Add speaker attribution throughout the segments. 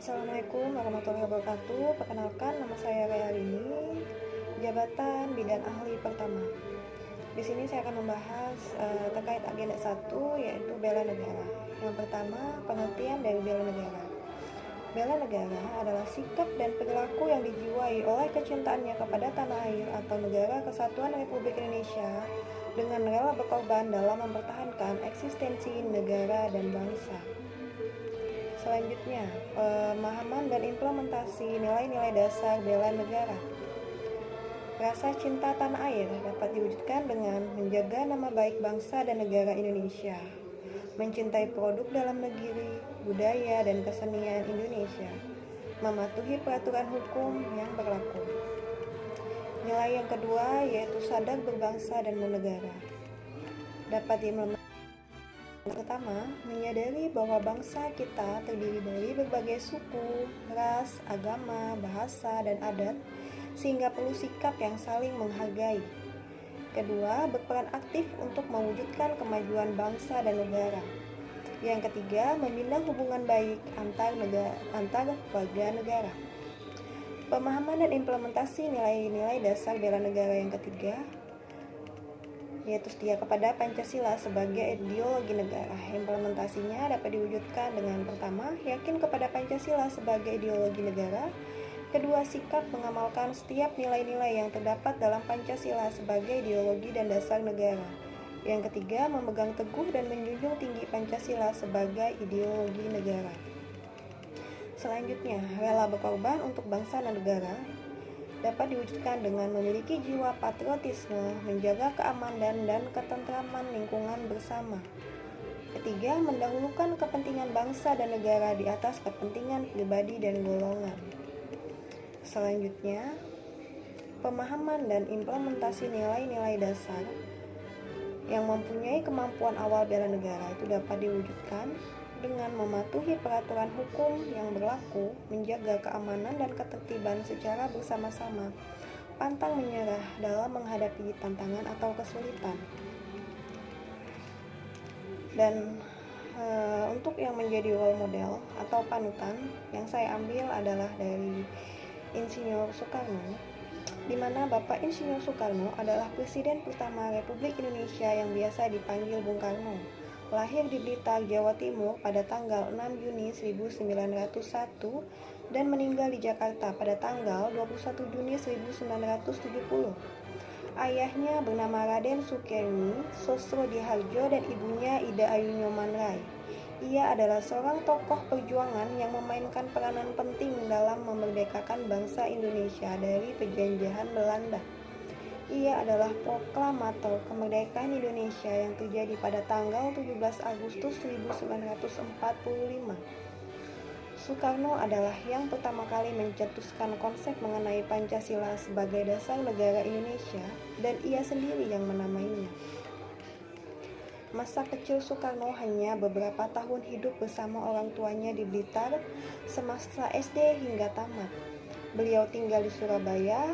Speaker 1: Assalamualaikum warahmatullahi wabarakatuh. Perkenalkan, nama saya Realini, jabatan bidan ahli pertama. Di sini saya akan membahas terkait agenda 1, yaitu bela negara. Yang pertama, pengertian dari bela negara. Bela negara adalah sikap dan perilaku yang dijiwai oleh kecintaannya kepada tanah air atau negara kesatuan Republik Indonesia dengan rela berkorban dalam mempertahankan eksistensi negara dan bangsa. Selanjutnya, pemahaman dan implementasi nilai-nilai dasar bela negara. Rasa cinta tanah air dapat diwujudkan dengan menjaga nama baik bangsa dan negara Indonesia, mencintai produk dalam negeri, budaya, dan kesenian Indonesia, mematuhi peraturan hukum yang berlaku. Nilai yang kedua yaitu sadar berbangsa dan bernegara. Dapat diimplementasikan. Pertama, menyadari bahwa bangsa kita terdiri dari berbagai suku, ras, agama, bahasa, dan adat, sehingga perlu sikap yang saling menghargai. Kedua, berperan aktif untuk mewujudkan kemajuan bangsa dan negara. Yang ketiga, membina hubungan baik antar warga negara. Pemahaman dan implementasi nilai-nilai dasar bela negara yang ketiga yaitu setia kepada Pancasila sebagai ideologi negara. Implementasinya dapat diwujudkan dengan pertama, yakin kepada Pancasila sebagai ideologi negara. Kedua, sikap mengamalkan setiap nilai-nilai yang terdapat dalam Pancasila sebagai ideologi dan dasar negara. Yang ketiga, memegang teguh dan menjunjung tinggi Pancasila sebagai ideologi negara. Selanjutnya, rela berkorban untuk bangsa dan negara dapat diwujudkan dengan memiliki jiwa patriotisme, menjaga keamanan dan ketentraman lingkungan bersama. Ketiga, mendahulukan kepentingan bangsa dan negara di atas kepentingan pribadi dan golongan. Selanjutnya, pemahaman dan implementasi nilai-nilai dasar yang mempunyai kemampuan awal bela negara itu dapat diwujudkan dengan mematuhi peraturan hukum yang berlaku, menjaga keamanan dan ketertiban secara bersama-sama, pantang menyerah dalam menghadapi tantangan atau kesulitan. Dan untuk yang menjadi role model atau panutan yang saya ambil adalah dari Insinyur Soekarno, di mana Bapak Insinyur Soekarno adalah Presiden pertama Republik Indonesia yang biasa dipanggil Bung Karno. Lahir di Blitar, Jawa Timur pada tanggal 6 Juni 1901 dan meninggal di Jakarta pada tanggal 21 Juni 1970. Ayahnya bernama Raden Sukermi Sosrodihardjo dan ibunya Ida Ayu Nyoman Rai. Ia adalah seorang tokoh perjuangan yang memainkan peranan penting dalam memerdekakan bangsa Indonesia dari penjajahan Belanda. Ia adalah proklamator kemerdekaan Indonesia yang terjadi pada tanggal 17 Agustus 1945. Soekarno adalah yang pertama kali mencetuskan konsep mengenai Pancasila sebagai dasar negara Indonesia dan ia sendiri yang menamainya. Masa kecil Soekarno hanya beberapa tahun hidup bersama orang tuanya di Blitar semasa SD hingga tamat. Beliau tinggal di Surabaya,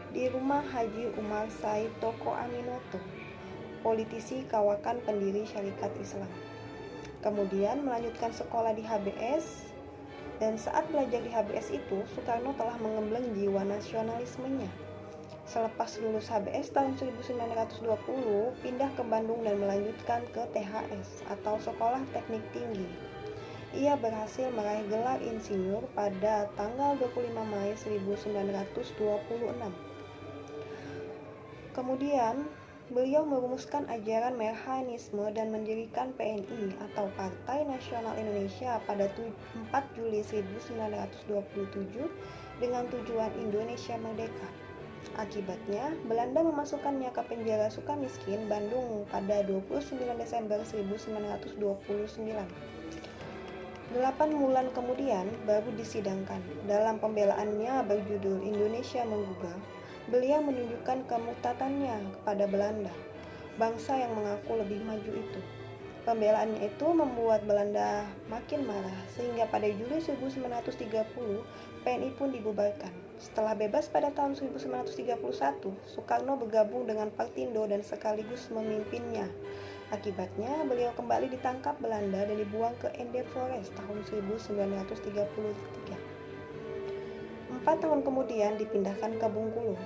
Speaker 1: di rumah Haji Umar Said Toko Aminoto, politisi kawakan pendiri Syarikat Islam. Kemudian melanjutkan sekolah di HBS, dan saat belajar di HBS itu, Soekarno telah mengembleng jiwa nasionalismenya. Selepas lulus HBS tahun 1920, pindah ke Bandung dan melanjutkan ke THS atau Sekolah Teknik Tinggi. Ia berhasil meraih gelar insinyur pada tanggal 25 Mei 1926. Kemudian, beliau merumuskan ajaran Merhanisme dan mendirikan PNI atau Partai Nasional Indonesia pada 4 Juli 1927 dengan tujuan Indonesia Merdeka. Akibatnya, Belanda memasukkannya ke penjara Sukamiskin, Bandung pada 29 Desember 1929. 8 bulan kemudian baru disidangkan. Dalam pembelaannya berjudul Indonesia Menggugah, beliau menunjukkan kemurtadannya kepada Belanda, bangsa yang mengaku lebih maju itu. Pembelaannya itu membuat Belanda makin marah, sehingga pada Juli 1930 PNI pun dibubarkan. Setelah bebas pada tahun 1931, Soekarno bergabung dengan Partindo dan sekaligus memimpinnya. Akibatnya, beliau kembali ditangkap Belanda dan dibuang ke Ende Forest tahun 1933. 4 tahun kemudian dipindahkan ke Bengkulu.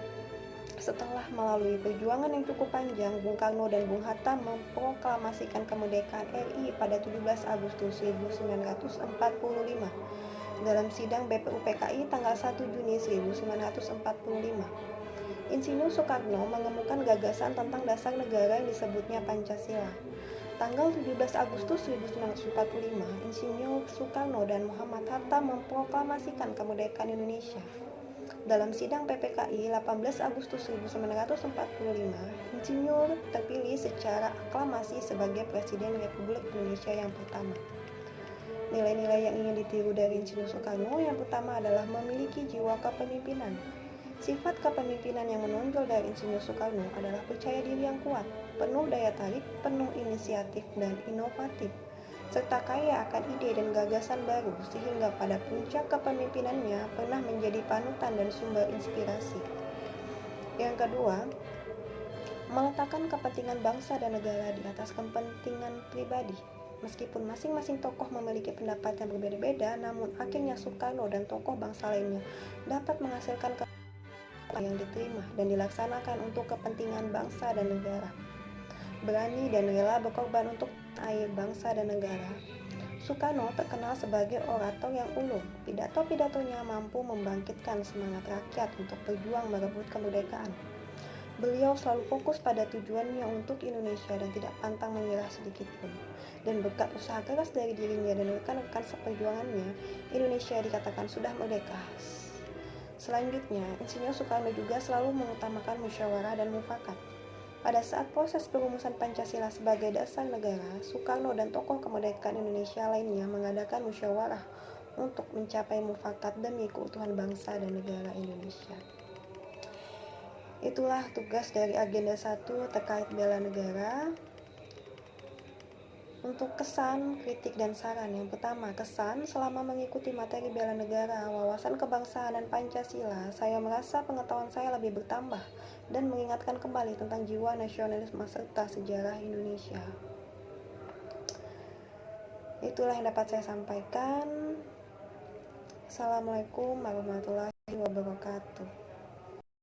Speaker 1: Setelah melalui perjuangan yang cukup panjang, Bung Karno dan Bung Hatta memproklamasikan kemerdekaan RI pada 17 Agustus 1945 dalam sidang BPUPKI tanggal 1 Juni 1945. Insinyur Soekarno mengemukakan gagasan tentang dasar negara yang disebutnya Pancasila. Tanggal 17 Agustus 1945, Insinyur Soekarno dan Muhammad Hatta memproklamasikan kemerdekaan Indonesia. Dalam sidang PPKI 18 Agustus 1945, Insinyur terpilih secara aklamasi sebagai Presiden Republik Indonesia yang pertama. Nilai-nilai yang ingin ditiru dari Insinyur Soekarno yang pertama adalah memiliki jiwa kepemimpinan. Sifat kepemimpinan yang menonjol dari Insinyur Soekarno adalah percaya diri yang kuat, penuh daya tarik, penuh inisiatif dan inovatif, serta kaya akan ide dan gagasan baru, sehingga pada puncak kepemimpinannya pernah menjadi panutan dan sumber inspirasi. Yang kedua, meletakkan kepentingan bangsa dan negara di atas kepentingan pribadi. Meskipun masing-masing tokoh memiliki pendapat yang berbeda-beda, namun akhirnya Soekarno dan tokoh bangsa lainnya dapat menghasilkan yang diterima dan dilaksanakan untuk kepentingan bangsa dan negara. Berani dan rela berkorban untuk air bangsa dan negara. Soekarno terkenal sebagai orator yang ulung. Pidato-pidatonya mampu membangkitkan semangat rakyat untuk berjuang merebut kemerdekaan. Beliau selalu fokus pada tujuannya untuk Indonesia dan tidak pantang menyerah sedikitpun. Dan berkat usaha keras dari dirinya dan rekan-rekan seperjuangannya, Indonesia dikatakan sudah merdeka. Selanjutnya, Insinyur Soekarno juga selalu mengutamakan musyawarah dan mufakat. Pada saat proses perumusan Pancasila sebagai dasar negara, Soekarno dan tokoh kemerdekaan Indonesia lainnya mengadakan musyawarah untuk mencapai mufakat demi keutuhan bangsa dan negara Indonesia. Itulah tugas dari agenda 1 terkait bela negara. Untuk kesan, kritik, dan saran. Yang pertama, kesan selama mengikuti materi bela negara, wawasan kebangsaan, dan Pancasila, saya merasa pengetahuan saya lebih bertambah dan mengingatkan kembali tentang jiwa nasionalisme serta sejarah Indonesia. Itulah yang dapat saya sampaikan. Assalamualaikum warahmatullahi wabarakatuh.